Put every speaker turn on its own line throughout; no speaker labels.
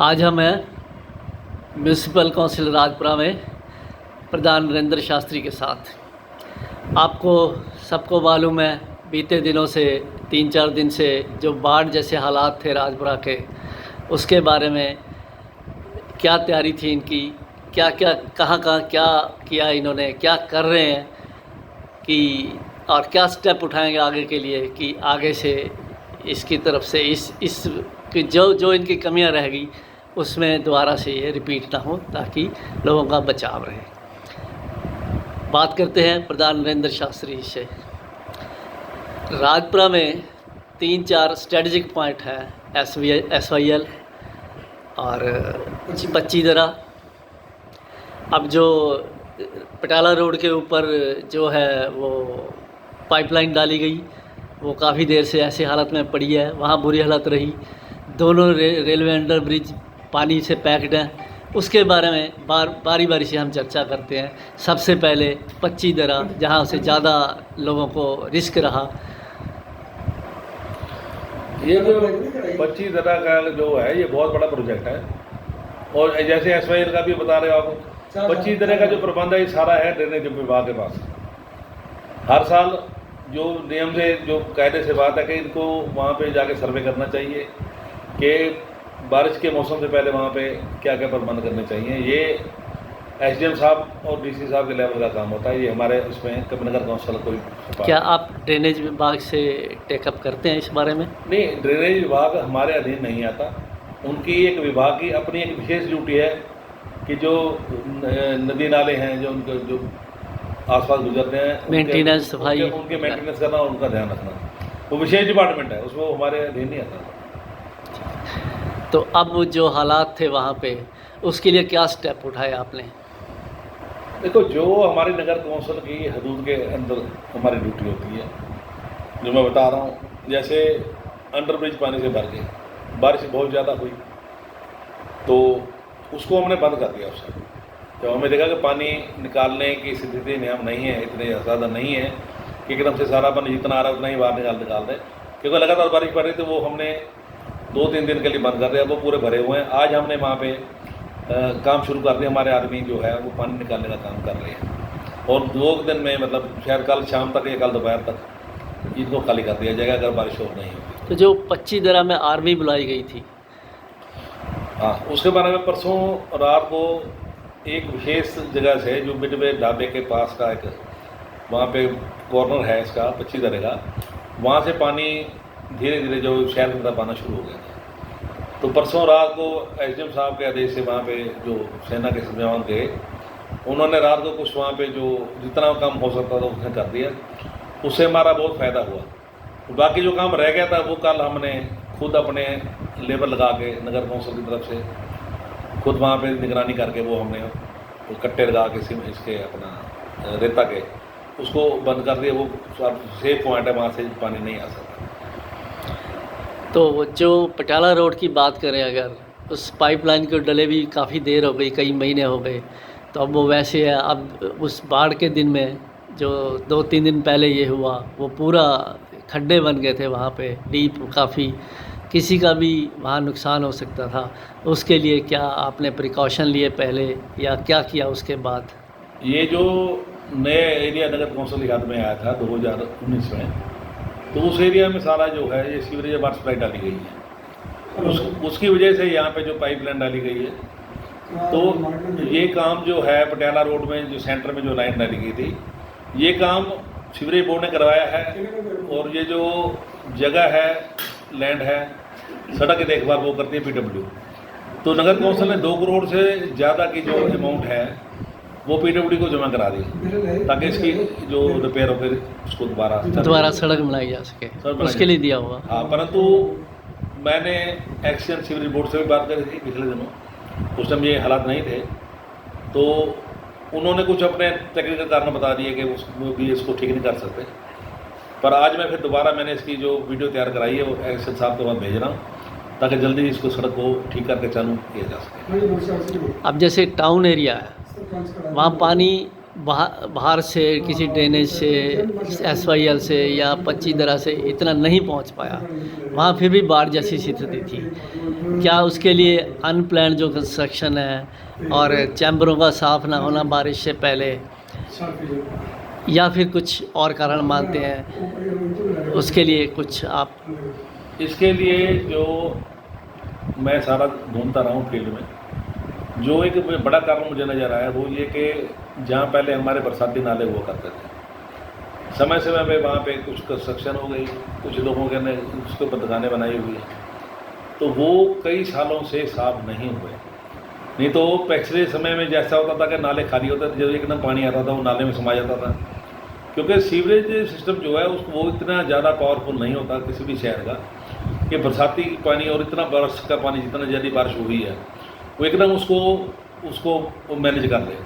आज हम हैं म्यूनसिपल काउंसिल राजपुरा में प्रधान नरेंद्र शास्त्री के साथ। आपको सबको मालूम है, बीते दिनों से 3-4 दिन से जो बाढ़ जैसे हालात थे राजपुरा के, उसके बारे में क्या तैयारी थी इनकी, क्या क्या कहाँ क्या किया इन्होंने, क्या कर रहे हैं कि और क्या स्टेप उठाएंगे आगे के लिए कि आगे से इसकी तरफ से इस कि जो इनकी कमियां रहेगी उसमें दोबारा से ये रिपीट ना हो, ताकि लोगों का बचाव रहे। बात करते हैं प्रधान नरेंद्र शास्त्री से। राजपुरा में 3-4 स्ट्रेटजिक पॉइंट है, SYL और पच्ची दरा। अब जो पटाला रोड के ऊपर जो है वो पाइपलाइन डाली गई, वो काफ़ी देर से ऐसी हालत में पड़ी है, वहाँ बुरी हालत रही। दोनों रेलवे अंडर ब्रिज पानी से पैक्ड हैं। उसके बारे में बारी बारी से हम चर्चा करते हैं। सबसे पहले पच्ची दरा, जहाँ से ज़्यादा लोगों को रिस्क रहा।
ये जो पच्ची दरा का जो है ये बहुत बड़ा प्रोजेक्ट है, और जैसे SYL का भी बता रहे हो आप, पच्ची दरा का जो प्रबंध है ये सारा है ड्रेनेज विभाग के पास। हर साल जो नियम से, जो कायदे से बात है कि इनको वहाँ पे जाके सर्वे करना चाहिए कि बारिश के मौसम से पहले वहाँ पे क्या क्या प्रबंध करने चाहिए। ये SDM साहब और DC साहब के लेवल का काम होता है। ये हमारे उसमें नगर काउंसिल कोई।
क्या आप ड्रेनेज विभाग से टेकअप करते हैं इस बारे में?
नहीं, ड्रेनेज विभाग हमारे अधीन नहीं आता। उनकी एक विभाग की अपनी एक विशेष ड्यूटी है कि जो नदी नाले हैं जो उनके जो आसपास गुजरते हैं,
मेंटेनेंस, सफाई,
उनके मेंटेनेंस करना, उनका ध्यान रखना, वो विशेष डिपार्टमेंट है, उसमें हमारे अधीन नहीं आता।
तो अब जो हालात थे वहाँ पे, उसके लिए क्या स्टेप उठाए आपने?
देखो, जो हमारी नगर कौंसिल की हदूद के अंदर हमारी ड्यूटी होती है, जो मैं बता रहा हूँ, जैसे अंडर ब्रिज पानी से भर गए, बारिश बहुत ज़्यादा हुई तो उसको हमने बंद कर दिया। उससे जब हमें देखा कि पानी निकालने की स्थिति में हम नहीं है, इतने ज़्यादा नहीं है कि एकदम से सारा पानी जितना आ रहा है उतना ही बाहर निकाल दें, क्योंकि लगातार बारिश पड़ रही थी, वो हमने 2-3 दिन के लिए बंद कर दिया। वो पूरे भरे हुए हैं। आज हमने वहाँ पे काम शुरू कर दिया। हमारे आदमी जो है वो पानी निकालने का काम कर रहे हैं, और 2 दिन में, मतलब शायद कल शाम तक या कल दोपहर तक इनको खाली कर दिया जाएगा अगर बारिश और नहीं होगी।
तो जो पच्ची दरा में आर्मी बुलाई गई थी,
हाँ, उसके बारे में परसों रात को एक विशेष जगह से, जो मिडवे ढाबे के पास का एक वहाँ पे कॉर्नर है इसका पच्ची दरे का, वहाँ से पानी धीरे धीरे जो शहर की तरफ आना शुरू हो गया था। तो परसों रात को SDM साहब के आदेश से वहाँ पे जो सेना के जवान गए, उन्होंने रात को कुछ वहाँ पे जो जितना काम हो सकता था उसने कर दिया। उससे हमारा बहुत फ़ायदा हुआ। तो बाकी जो काम रह गया था वो कल हमने खुद अपने लेबर लगा के नगर कौंसिल की तरफ से खुद वहाँ पे निगरानी करके वो हमने वो कट्टे लगा के इसके अपना रेता के उसको बंद कर दिया। वो सेफ पॉइंट है, वहाँ से पानी नहीं आ सकता।
तो जो पटाला रोड की बात करें, अगर उस पाइपलाइन को डले भी काफ़ी देर हो गई, कई महीने हो गए, तो अब वो वैसे है। अब उस बाढ़ के दिन में जो 2-3 दिन पहले ये हुआ, वो पूरा खड्डे बन गए थे वहाँ पे, डीप काफ़ी, किसी का भी वहाँ नुकसान हो सकता था। उसके लिए क्या आपने प्रिकॉशन लिए पहले, या क्या किया उसके बाद?
ये जो नए एरिया नगर कौंसिल याद में आया था 2019 में, तो उस एरिया में सारा जो है ये सीवरेज वाटर सप्लाई डाली गई है। उसकी वजह से यहाँ पे जो पाइपलाइन डाली गई है, तो ये काम जो है पटियाला रोड में जो सेंटर में जो लाइन डाली गई थी, ये काम सीवरेज बोर्ड ने करवाया है। और ये जो जगह है, लैंड है, सड़क की देखभाल वो करती है PW। तो नगर कौंसिल ने 2 करोड़ से ज़्यादा की जो अमाउंट है वो PWD को जमा करा दी, ताकि इसकी जो रिपेयर हो फिर उसको दोबारा
सड़क बनाई जा सके, उसके लिए दिया हुआ।
हाँ, परंतु मैंने एक्शन सीवरेज बोर्ड से भी बात करी थी पिछले दिनों, उस टाइम ये हालात नहीं थे, तो उन्होंने कुछ अपने टेक्निकल कारण बता दिए कि वो भी इसको ठीक नहीं कर सकते। पर आज मैं फिर दोबारा मैंने इसकी जो वीडियो तैयार कराई है वो एक्शन साहब के पास भेज रहा हूँ, ताकि जल्दी इसको सड़क को ठीक करके चालू किया जा सके।
अब जैसे टाउन एरिया है, वहाँ पानी बाहर से किसी ड्रेनेज से, SYL से या 25 दरा से इतना नहीं पहुंच पाया। वहाँ फिर भी बाढ़ जैसी स्थिति थी। क्या उसके लिए अनप्लान्ड जो कंस्ट्रक्शन है और चैम्बरों का साफ़ ना होना बारिश से पहले, या फिर कुछ और कारण मानते हैं? उसके लिए कुछ आप
इसके लिए जो मैं सारा घूमता रहा हूँ फील्ड में, जो एक बड़ा कारण मुझे नज़र आया वो ये कि जहाँ पहले हमारे बरसाती नाले हुआ करते थे, समय समय पे वहाँ पे कुछ कंस्ट्रक्शन हो गई, कुछ लोगों के ने उसके ऊपर दुकानें बनाई हुई है, तो वो कई सालों से साफ नहीं हुए। नहीं तो पिछले समय में जैसा होता था कि नाले खाली होते थे, जब एकदम पानी आता था वो नाले में समा जाता था, क्योंकि सीवरेज सिस्टम जो है वो इतना ज़्यादा पावरफुल नहीं होता किसी भी शहर का कि बरसाती पानी और इतना बारिश का पानी जितना ज़्यादा बारिश हुई है वो एकदम उसको मैनेज कर ले।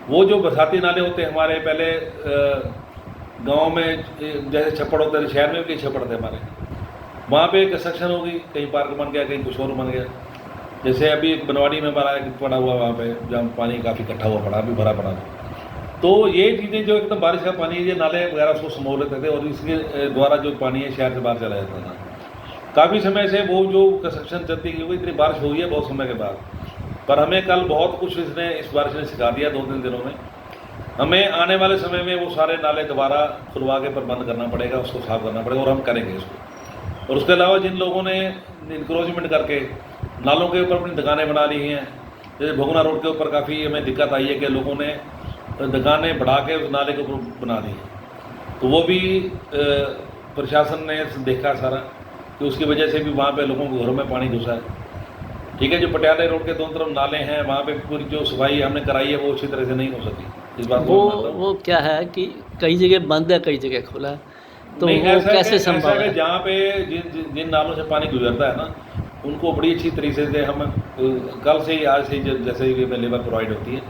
वो जो बरसाती नाले होते हैं हमारे, पहले गांव में जैसे छप्पड़ होते थे, शहर में भी कई छप्पड़ थे हमारे, वहाँ पे कंस्ट्रक्शन हो गई, कहीं पार्क बन गया, कहीं कुछ और बन गया। जैसे अभी एक बनवाड़ी में पड़ा हुआ वहाँ पे, जहाँ पानी काफ़ी इकट्ठा हुआ पड़ा, अभी भरा पड़ा। तो ये चीज़ें जो एकदम बारिश का पानी, ये नाले वगैरह उसको समोल लेते थे और इसके द्वारा जो पानी है शहर से बाहर चला जाता था। काफ़ी समय से वो जो कंस्ट्रक्शन चलती गई, वो इतनी बारिश हुई है बहुत समय के बाद, पर हमें कल बहुत कुछ इस बारिश ने सिखा दिया 2-3 दिनों में। हमें आने वाले समय में वो सारे नाले दोबारा खुलवा के प्रबंध करना पड़ेगा, उसको साफ करना पड़ेगा, और हम करेंगे इसको। और उसके अलावा जिन लोगों ने इंक्रोचमेंट करके नालों के ऊपर अपनी दुकानें बना ली हैं, जैसे भोगना रोड के ऊपर काफ़ी हमें दिक्कत आई है कि लोगों ने दुकानें बढ़ा के उस नाले के ऊपर बना दी, तो वो भी प्रशासन ने देखा सारा कि उसकी वजह से भी वहाँ पे लोगों के घरों में पानी घुसा है। ठीक है, जो पटियाला रोड के दोनों तरफ नाले हैं वहाँ पे पूरी जो सफाई हमने कराई है वो अच्छी तरह से नहीं हो सकी। इस बात
वो क्या है कि कई जगह बंद है, कई जगह खुला है, तो वो कैसे संभव है?
जहाँ पे जिन नालों से पानी गुजरता है ना, उनको बड़ी अच्छी तरीके से हम कल से ही, आज से ही जैसे ही लेबर प्रोवाइड होती है,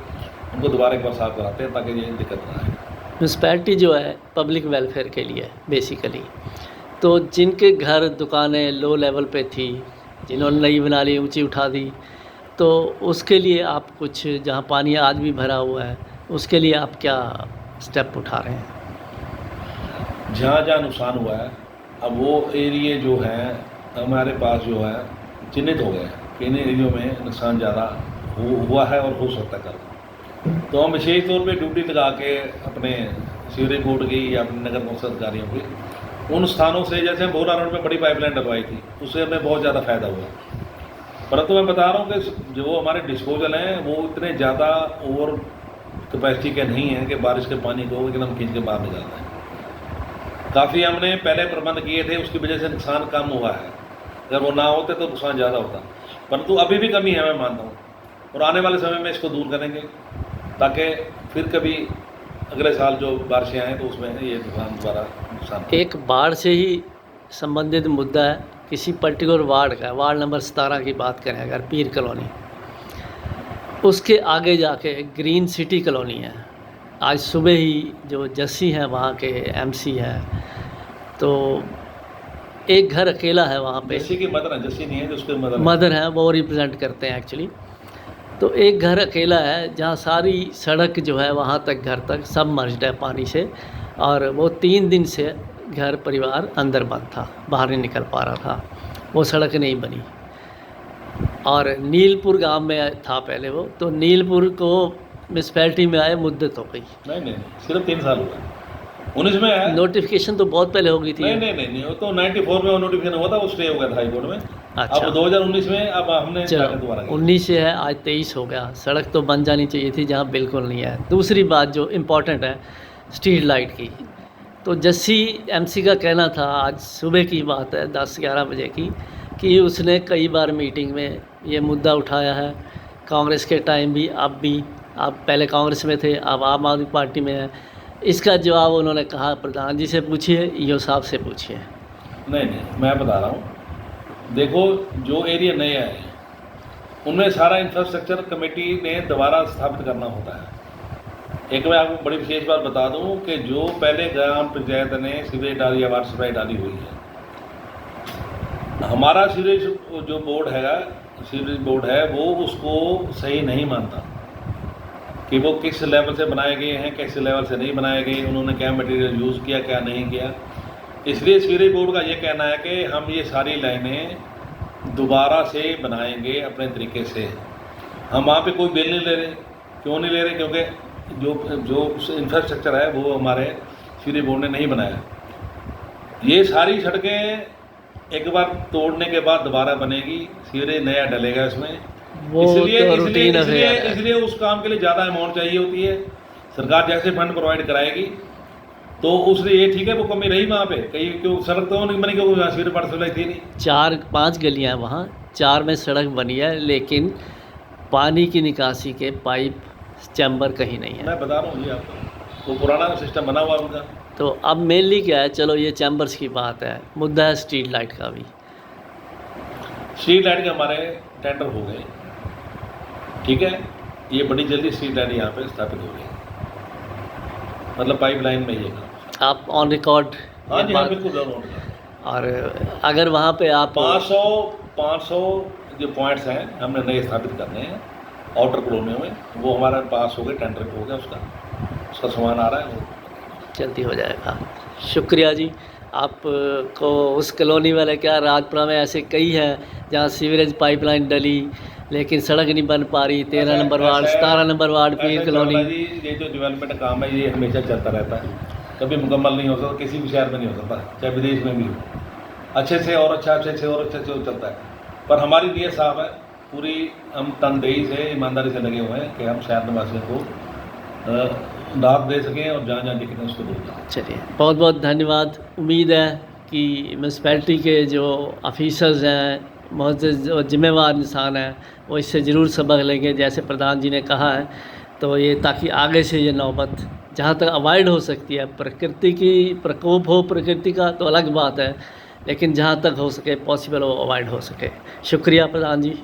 उनको दोबारा एक बार साफ कराते हैं ताकि ये दिक्कत ना आए।
म्यूनसिपैलिटी जो है पब्लिक वेलफेयर के लिए बेसिकली, तो जिनके घर दुकानें लो लेवल पे थी, जिन्होंने नई बना ली, ऊंची उठा दी, तो उसके लिए आप कुछ, जहाँ पानी आज भी भरा हुआ है, उसके लिए आप क्या स्टेप उठा रहे हैं?
जहाँ जहाँ नुकसान हुआ है, अब वो एरिए जो हैं हमारे पास जो है चिन्हित हो गए कि इन एरियो में नुकसान ज़्यादा हुआ है और हो सकता है कल, तो हम विशेष तौर पे ड्यूटी लगा के अपने सीवरेज बोर्ड की या अपने नगर कौंसिल अधिकारियों की उन स्थानों से, जैसे हम भोगना रोड में बड़ी पाइपलाइन डलवाई थी, उससे हमें बहुत ज़्यादा फ़ायदा हुआ। परंतु मैं बता रहा हूँ कि जो हमारे डिस्पोजल हैं वो इतने ज़्यादा ओवर कैपेसिटी के नहीं हैं कि बारिश के पानी को एकदम खींच के बाहर निकालना है। काफ़ी हमने पहले प्रबंध किए थे, उसकी वजह से नुकसान कम हुआ है, अगर वो ना होते तो नुकसान ज़्यादा होता, परंतु अभी भी कमी है मैं मानता हूँ, और आने वाले समय में इसको दूर करेंगे ताकि फिर कभी अगले साल जो बारिशें आएँ तो उसमें ये दोबारा नुकसान।
एक बाढ़ से ही संबंधित मुद्दा है, किसी पर्टिकुलर वार्ड का, वार्ड नंबर 17 की बात करें अगर, पीर कॉलोनी, उसके आगे जाके ग्रीन सिटी कॉलोनी है। आज सुबह ही जो जस्सी हैं वहाँ के MC हैं, तो एक घर अकेला है वहाँ पे,
जस्सी की मदर है, जस्सी नहीं है जो उसके
मदर हैं, वो रिप्रेजेंट करते हैं एक्चुअली। तो एक घर अकेला है जहाँ सारी सड़क जो है वहाँ तक, घर तक सब मर्ज्ड है पानी से, और वो 3 दिन से घर परिवार अंदर बंद था, बाहर नहीं निकल पा रहा था, वो सड़क नहीं बनी। और नीलपुर गांव में था पहले वो, तो नीलपुर को म्यूनसिपैलिटी में आए मुद्दत हो गई।
नहीं, सिर्फ 3 साल हुआ, 19 में है।
नोटिफिकेशन तो बहुत पहले हो गई थी।
नहीं, वो तो 94 में नोटिफिकेशन हुआ था, वो स्टे हो गया था हाई कोर्ट में।
अच्छा,
अब 2019 में अब हमने दोबारा
19 से है, आज 23 हो गया। सड़क तो बन जानी चाहिए थी जहाँ बिल्कुल नहीं है। दूसरी बात जो इम्पोर्टेंट है स्ट्रीट लाइट की, तो जस्सी MC का कहना था, आज सुबह की बात है 10-11 बजे की, कि उसने कई बार मीटिंग में ये मुद्दा उठाया है, कांग्रेस के टाइम भी, अब भी, आप पहले कांग्रेस में थे, अब आम आदमी पार्टी में है। इसका जवाब उन्होंने कहा प्रधान जी से पूछिए, EO साहब से पूछिए।
नहीं, मैं बता रहा हूँ, देखो जो एरिया नए आए उनमें सारा इंफ्रास्ट्रक्चर कमेटी ने दोबारा स्थापित करना होता है। एक मैं आपको बड़ी विशेष बात बता दूं कि जो पहले ग्राम पंचायत ने सीवरेज डाली या वाटर सप्लाई डाली हुई है, हमारा सीवरेज जो बोर्ड है, सीवरेज बोर्ड है, वो उसको सही नहीं मानता। कि वो किस लेवल से बनाए गए हैं, किस लेवल से नहीं बनाए गए, उन्होंने क्या मटेरियल यूज़ किया, क्या नहीं किया। इसलिए सीवरेज बोर्ड का ये कहना है कि हम ये सारी लाइनें दोबारा से बनाएंगे अपने तरीके से। हम वहाँ पे कोई बिल नहीं ले रहे। क्यों नहीं ले रहे? क्योंकि जो इंफ्रास्ट्रक्चर है वो हमारे सीवरेज बोर्ड ने नहीं बनाया। ये सारी सड़कें एक बार तोड़ने के बाद दोबारा बनेगी, सीवरेज नया डलेगा इसमें।
वो तो रूटीन अफेयर है।
इसलिए उस काम के लिए ज़्यादा अमाउंट चाहिए होती है। सरकार जैसे फंड प्रोवाइड कराएगी तो उसने ये ठीक है, वो कमी रही वहाँ पे कहीं, क्यों सड़क तो नहीं बनी, क्योंकि वहाँ सीवरेज पार्ट सप्लाई थी नहीं।
4-5 गलियाँ हैं वहाँ, 4 में सड़क बनी है, लेकिन पानी की निकासी के पाइप चैम्बर कहीं नहीं है।
मैं बता रहा हूँ जी आपको, वो पुराना सिस्टम बना हुआ उनका।
तो अब मेनली क्या है, चलो ये चैम्बर्स की बात है, मुद्दा है स्ट्रीट लाइट का भी।
स्ट्रीट लाइट के हमारे टेंडर हो गए, ठीक है। ये बड़ी जल्दी स्ट्रीट लाइट यहाँ पे स्थापित हो गई, मतलब पाइपलाइन में ये काम।
आप ऑन रिकॉर्ड?
हाँ जी, हाँ बिल्कुल ऑन।
और अगर वहाँ पे आप
500 जो पॉइंट्स हैं हमने नए स्थापित करने हैं आउटर कॉलोनियों में, वो हमारे पास हो गए, टेंडर हो गया, उसका सामान आ रहा है, वो
जल्दी हो जाएगा। शुक्रिया जी। आपको उस कॉलोनी वाले क्या, राजपुरा में ऐसे कई हैं जहाँ सीवरेज पाइपलाइन डली लेकिन सड़क नहीं बन पा रही। 13 नंबर वार्ड, 17 नंबर वार्ड, पीर कॉलोनी।
जी ये जो डेवलपमेंट काम है ये हमेशा चलता रहता है, कभी मुकम्मल नहीं हो सकता, किसी भी शहर में नहीं हो सकता, चाहे विदेश में भी हो। अच्छे से और अच्छा, अच्छे से और अच्छे से चलता है। पर हमारी नीयत साफ है, पूरी हम तनदेही से, ईमानदारी से लगे हुए हैं कि हम शहर निवासियों को राहत दे सकें और जहाँ जहाँ दिक्कतें उसको दूर करें।
चलिए, बहुत बहुत धन्यवाद। उम्मीद है कि म्यूनसिपैलिटी के जो ऑफिसर्स हैं, बहुत जो जिम्मेवार इंसान हैं, वो इससे ज़रूर सबक लेंगे जैसे प्रधान जी ने कहा है। तो ये ताकि आगे से ये नौबत जहाँ तक अवॉइड हो सकती है, प्रकृति की प्रकोप हो प्रकृति का तो अलग बात है, लेकिन जहाँ तक हो सके पॉसिबल वो अवॉइड हो सके। शुक्रिया प्रधान जी।